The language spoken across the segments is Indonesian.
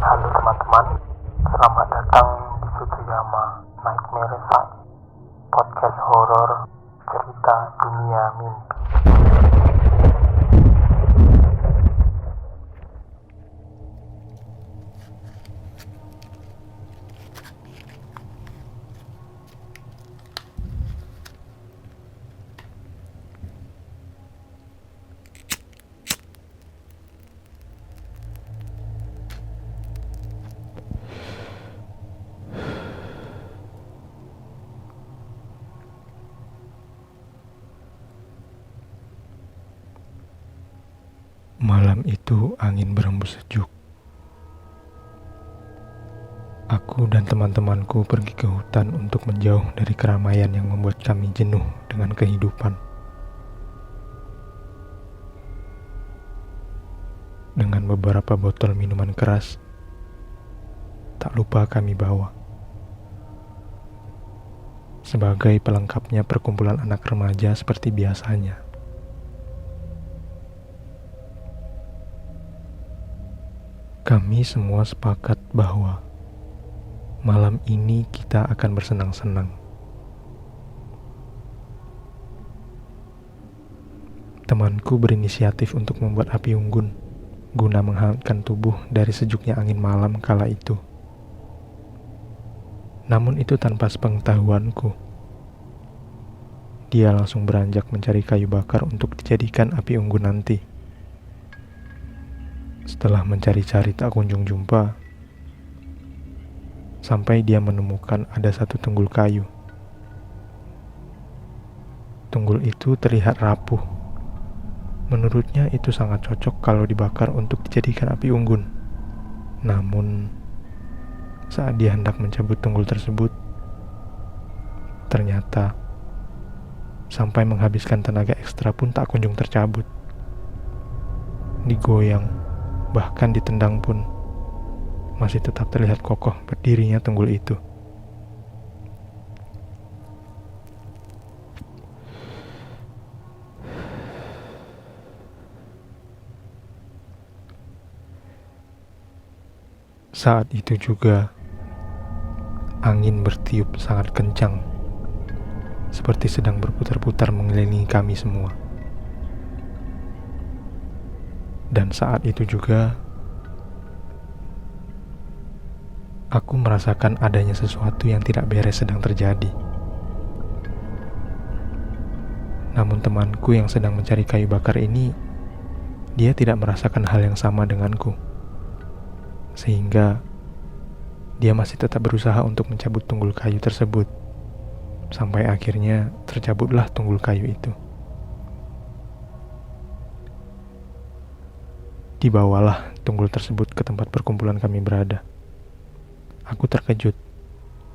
Halo teman-teman, selamat datang di Sujuyama Nightmare Site, podcast horor cerita dunia mimpi. Malam itu angin berembus sejuk. Aku dan teman-temanku pergi ke hutan untuk menjauh dari keramaian yang membuat kami jenuh dengan kehidupan. Dengan beberapa botol minuman keras, tak lupa kami bawa. Sebagai pelengkapnya perkumpulan anak remaja seperti biasanya. Kami semua sepakat bahwa malam ini kita akan bersenang-senang. Temanku berinisiatif untuk membuat api unggun guna menghangatkan tubuh dari sejuknya angin malam kala itu. Namun itu tanpa sepengetahuanku. Dia langsung beranjak mencari kayu bakar untuk dijadikan api unggun nanti. Setelah mencari-cari tak kunjung jumpa, sampai dia menemukan ada satu tunggul kayu. Tunggul itu terlihat rapuh. Menurutnya itu sangat cocok kalau dibakar untuk dijadikan api unggun. Namun, saat dia hendak mencabut tunggul tersebut, ternyata sampai menghabiskan tenaga ekstra pun tak kunjung tercabut. Digoyang, bahkan ditendang pun masih tetap terlihat kokoh berdirinya tunggul itu. Saat itu juga angin bertiup sangat kencang, seperti sedang berputar-putar mengelilingi kami semua. Dan saat itu juga aku merasakan adanya sesuatu yang tidak beres sedang terjadi. Namun temanku yang sedang mencari kayu bakar ini, dia tidak merasakan hal yang sama denganku. Sehingga dia masih tetap berusaha untuk mencabut tunggul kayu tersebut. Sampai akhirnya tercabutlah tunggul kayu itu. Dibawalah tunggul tersebut ke tempat perkumpulan kami berada. Aku terkejut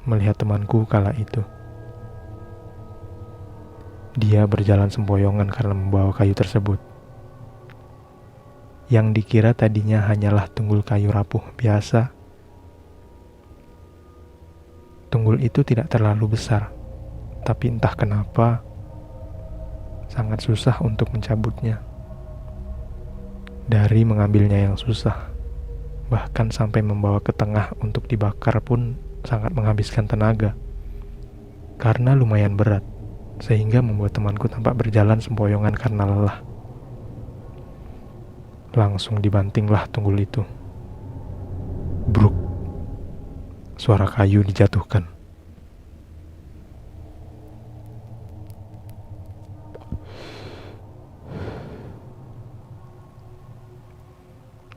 melihat temanku kala itu. Dia berjalan sempoyongan karena membawa kayu tersebut. Yang dikira tadinya hanyalah tunggul kayu rapuh biasa. Tunggul itu tidak terlalu besar, tapi entah kenapa sangat susah untuk mencabutnya. Dari mengambilnya yang susah, bahkan sampai membawa ke tengah untuk dibakar pun sangat menghabiskan tenaga. Karena lumayan berat, sehingga membuat temanku tampak berjalan sempoyongan karena lelah. Langsung dibantinglah tunggul itu. Bruk. Suara kayu dijatuhkan.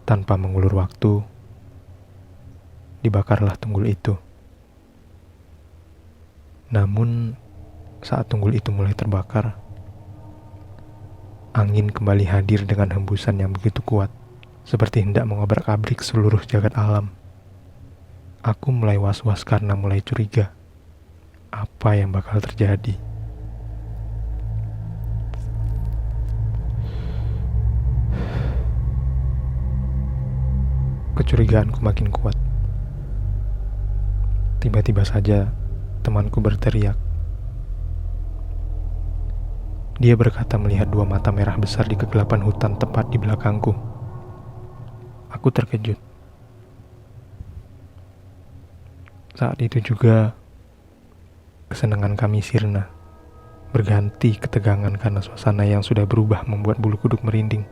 Tanpa mengulur waktu, dibakarlah tunggul itu. Namun, saat tunggul itu mulai terbakar, angin kembali hadir dengan hembusan yang begitu kuat, seperti hendak mengobrak-abrik seluruh jagat alam. Aku mulai was-was karena mulai curiga, apa yang bakal terjadi. Kecurigaanku makin kuat. Tiba-tiba saja temanku berteriak. Dia berkata melihat dua mata merah besar di kegelapan hutan tepat di belakangku. Aku terkejut. Saat itu juga kesenangan kami sirna, berganti ketegangan karena suasana yang sudah berubah membuat bulu kuduk merinding.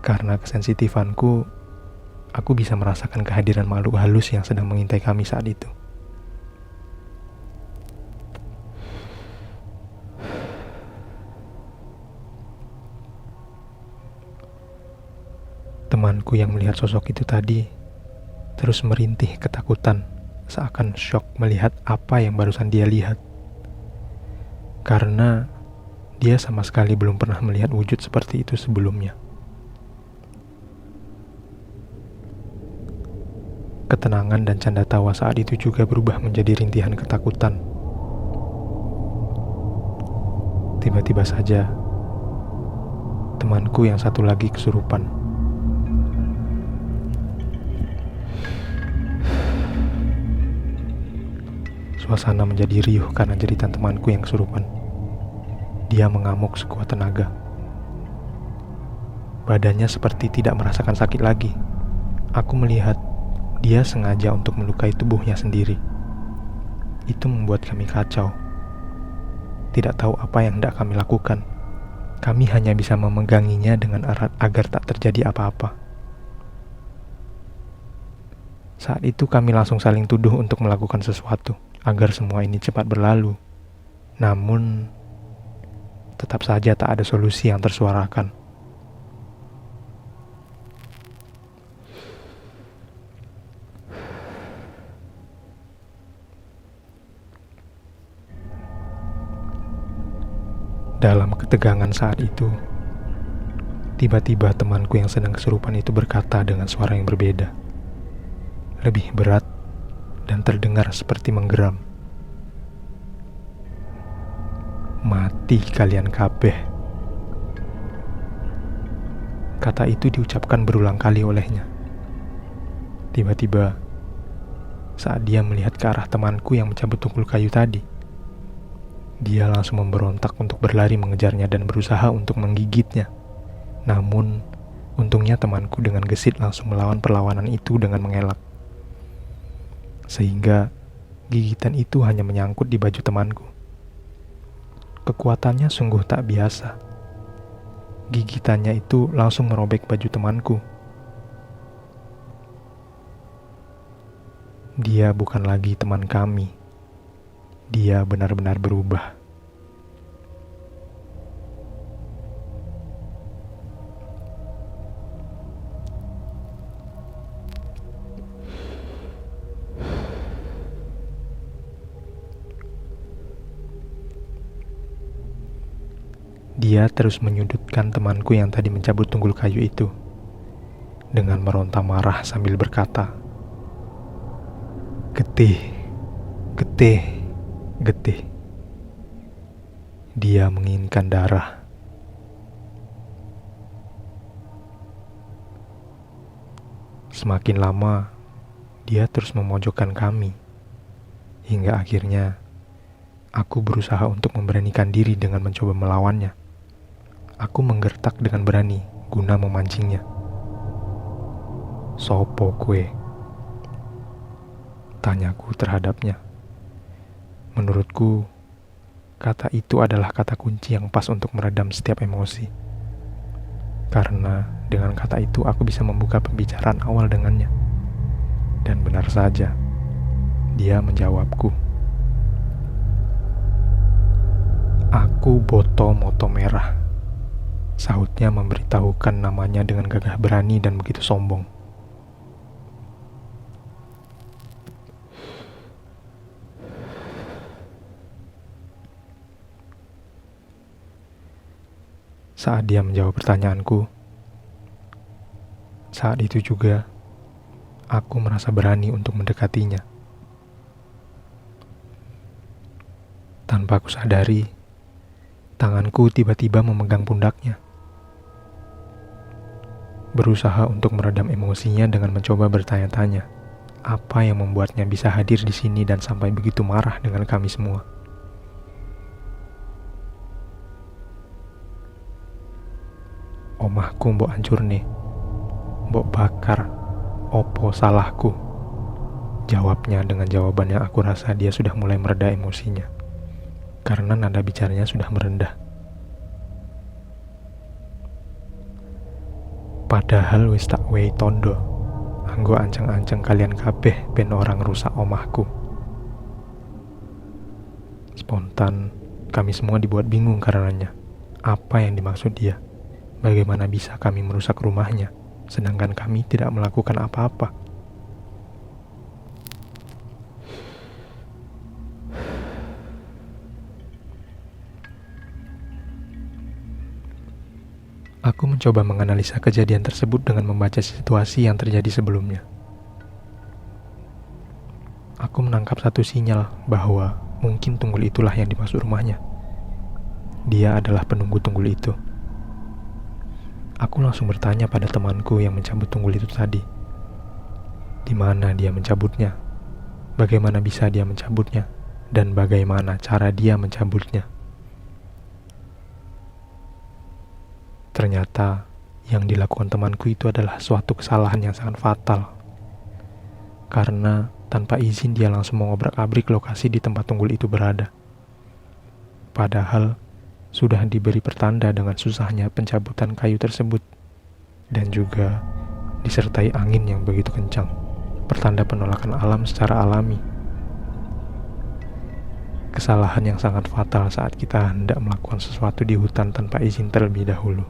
Karena kesensitifanku, aku bisa merasakan kehadiran makhluk halus yang sedang mengintai kami saat itu. Temanku yang melihat sosok itu tadi terus merintih ketakutan, seakan syok melihat apa yang barusan dia lihat. Karena dia sama sekali belum pernah melihat wujud seperti itu sebelumnya. Ketenangan dan canda tawa saat itu juga berubah menjadi rintihan ketakutan. Tiba-tiba saja, temanku yang satu lagi kesurupan. Suasana menjadi riuh karena jeritan temanku yang kesurupan. Dia mengamuk sekuat tenaga. Badannya seperti tidak merasakan sakit lagi. Aku melihat dia sengaja untuk melukai tubuhnya sendiri. Itu membuat kami kacau. Tidak tahu apa yang hendak kami lakukan. Kami hanya bisa memeganginya dengan erat agar tak terjadi apa-apa. Saat itu kami langsung saling tuduh untuk melakukan sesuatu agar semua ini cepat berlalu. Namun, tetap saja tak ada solusi yang tersuarakan. Dalam ketegangan saat itu, tiba-tiba temanku yang sedang kesurupan itu berkata dengan suara yang berbeda, lebih berat dan terdengar seperti menggeram. "Mati kalian kabeh." Kata itu diucapkan berulang kali olehnya. Tiba-tiba, saat dia melihat ke arah temanku yang mencabut tunggul kayu tadi, dia langsung memberontak untuk berlari mengejarnya dan berusaha untuk menggigitnya. Namun, untungnya temanku dengan gesit langsung melawan perlawanan itu dengan mengelak. Sehingga gigitan itu hanya menyangkut di baju temanku. Kekuatannya sungguh tak biasa. Gigitannya itu langsung merobek baju temanku. Dia bukan lagi teman kami. Dia benar-benar berubah. Dia terus menyudutkan temanku yang tadi mencabut tunggul kayu itu dengan meronta marah sambil berkata, "Getih, getih, getih." Dia menginginkan darah. Semakin lama, dia terus memojokkan kami. Hingga akhirnya, aku berusaha untuk memberanikan diri dengan mencoba melawannya. Aku menggertak dengan berani guna memancingnya. "Sopo kue?" tanyaku terhadapnya. Menurutku, kata itu adalah kata kunci yang pas untuk meredam setiap emosi. Karena dengan kata itu aku bisa membuka pembicaraan awal dengannya. Dan benar saja, dia menjawabku. "Aku Boto Moto Merah," sahutnya memberitahukan namanya dengan gagah berani dan begitu sombong. Saat dia menjawab pertanyaanku, saat itu juga aku merasa berani untuk mendekatinya. Tanpa aku sadari, tanganku tiba-tiba memegang pundaknya. Berusaha untuk meredam emosinya dengan mencoba bertanya-tanya, apa yang membuatnya bisa hadir di sini dan sampai begitu marah dengan kami semua. "Omahku mbok hancur nih, mbok bakar, Opo salahku? Jawabnya dengan jawaban yang aku rasa dia sudah mulai mereda emosinya, karena nada bicaranya sudah merendah. Padahal wis tak wei tondo, anggo anceng-anceng kalian kabeh ben orang rusak omahku. Spontan, kami semua dibuat bingung karenanya. Apa yang dimaksud dia? Bagaimana bisa kami merusak rumahnya, sedangkan kami tidak melakukan apa-apa? Aku mencoba menganalisa kejadian tersebut dengan membaca situasi yang terjadi sebelumnya. Aku menangkap satu sinyal bahwa mungkin tunggul itulah yang dimaksud rumahnya. Dia adalah penunggu tunggul itu. Aku langsung bertanya pada temanku yang mencabut tunggul itu tadi. Di mana dia mencabutnya? Bagaimana bisa dia mencabutnya? Dan bagaimana cara dia mencabutnya? Ternyata yang dilakukan temanku itu adalah suatu kesalahan yang sangat fatal. Karena tanpa izin dia langsung mengobrak-abrik lokasi di tempat tunggul itu berada. Padahal sudah diberi pertanda dengan susahnya pencabutan kayu tersebut, dan juga disertai angin yang begitu kencang, pertanda penolakan alam secara alami. Kesalahan yang sangat fatal saat kita hendak melakukan sesuatu di hutan tanpa izin terlebih dahulu.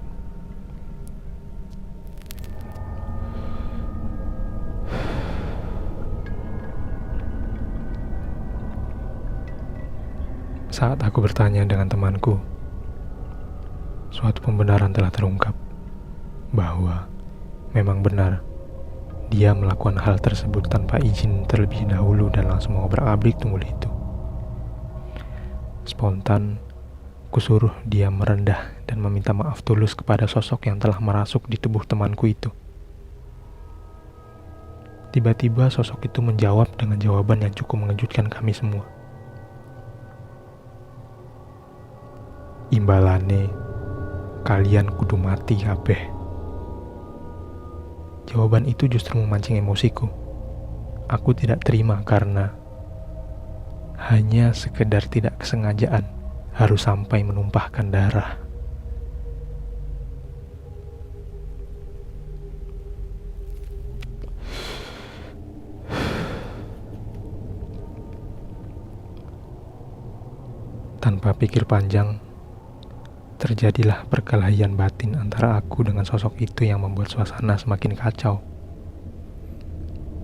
Saat aku bertanya dengan temanku, suatu pembenaran telah terungkap bahwa memang benar dia melakukan hal tersebut tanpa izin terlebih dahulu dan langsung mengobrak-abrik tunggul itu. Spontan, kusuruh dia merendah dan meminta maaf tulus kepada sosok yang telah merasuk di tubuh temanku itu. Tiba-tiba sosok itu menjawab dengan jawaban yang cukup mengejutkan kami semua. Imbalane, kalian kudu mati kabeh. Jawaban itu justru memancing emosiku. Aku tidak terima karena hanya sekedar tidak kesengajaan harus sampai menumpahkan darah. Tanpa pikir panjang, terjadilah perkelahian batin antara aku dengan sosok itu yang membuat suasana semakin kacau.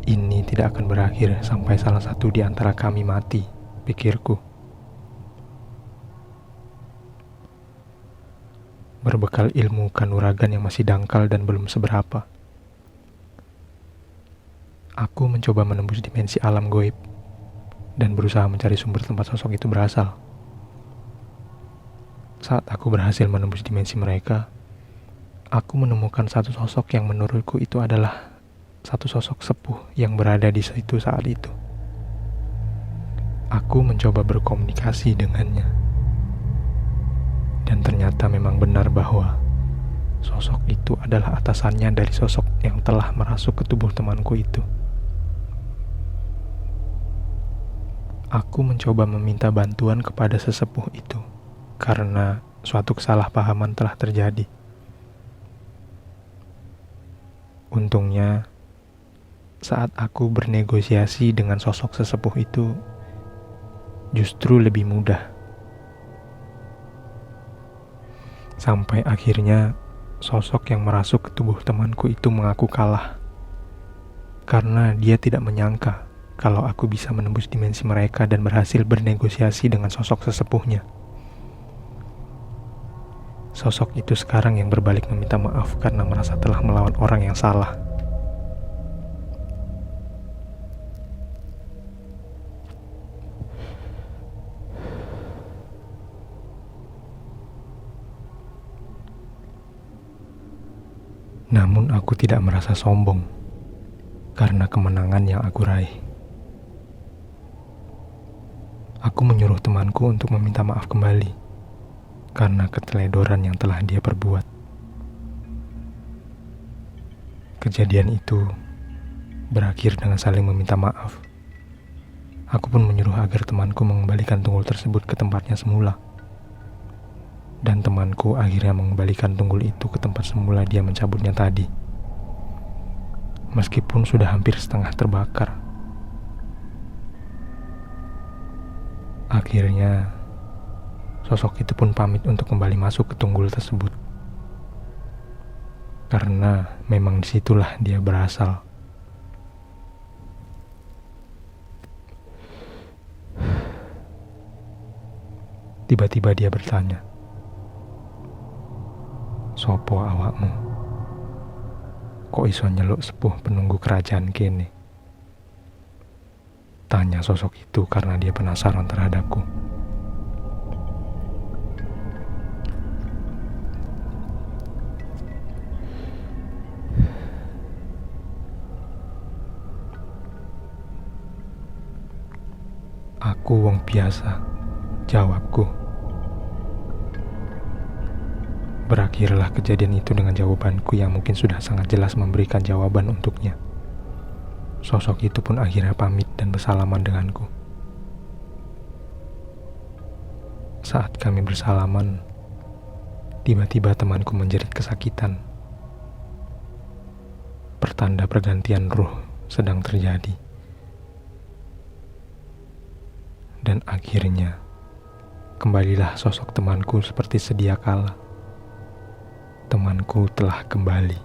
Ini tidak akan berakhir sampai salah satu di antara kami mati, pikirku. Berbekal ilmu kanuragan yang masih dangkal dan belum seberapa, aku mencoba menembus dimensi alam goib dan berusaha mencari sumber tempat sosok itu berasal. Saat aku berhasil menembus dimensi mereka, aku menemukan satu sosok yang menurutku itu adalah satu sosok sepuh yang berada di situ saat itu. Aku mencoba berkomunikasi dengannya. Dan ternyata memang benar bahwa sosok itu adalah atasannya dari sosok yang telah merasuk ke tubuh temanku itu. Aku mencoba meminta bantuan kepada sesepuh itu, karena suatu kesalahpahaman telah terjadi. Untungnya, saat aku bernegosiasi dengan sosok sesepuh itu, justru lebih mudah. Sampai akhirnya, sosok yang merasuk ke tubuh temanku itu mengaku kalah. Karena dia tidak menyangka kalau aku bisa menembus dimensi mereka dan berhasil bernegosiasi dengan sosok sesepuhnya. Sosok itu sekarang yang berbalik meminta maaf karena merasa telah melawan orang yang salah. Namun aku tidak merasa sombong karena kemenangan yang aku raih. Aku menyuruh temanku untuk meminta maaf kembali karena keteledoran yang telah dia perbuat. Kejadian itu berakhir dengan saling meminta maaf. Aku pun menyuruh agar temanku mengembalikan tunggul tersebut ke tempatnya semula. Dan temanku akhirnya mengembalikan tunggul itu ke tempat semula dia mencabutnya tadi. Meskipun sudah hampir setengah terbakar. Akhirnya, sosok itu pun pamit untuk kembali masuk ke tunggul tersebut. Karena memang disitulah dia berasal. Tiba-tiba dia bertanya, "Sopo awakmu? Kok iso nyeluk sepuh penunggu kerajaan kene?" Tanya sosok itu karena dia penasaran terhadapku. "Aku wong biasa," jawabku. Berakhirlah kejadian itu dengan jawabanku yang mungkin sudah sangat jelas memberikan jawaban untuknya. Sosok itu pun akhirnya pamit dan bersalaman denganku. Saat kami bersalaman, tiba-tiba temanku menjerit kesakitan. Pertanda pergantian ruh sedang terjadi. Dan akhirnya, kembalilah sosok temanku seperti sedia kala. Temanku telah kembali.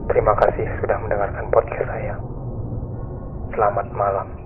Terima kasih sudah mendengarkan podcast saya. Selamat malam.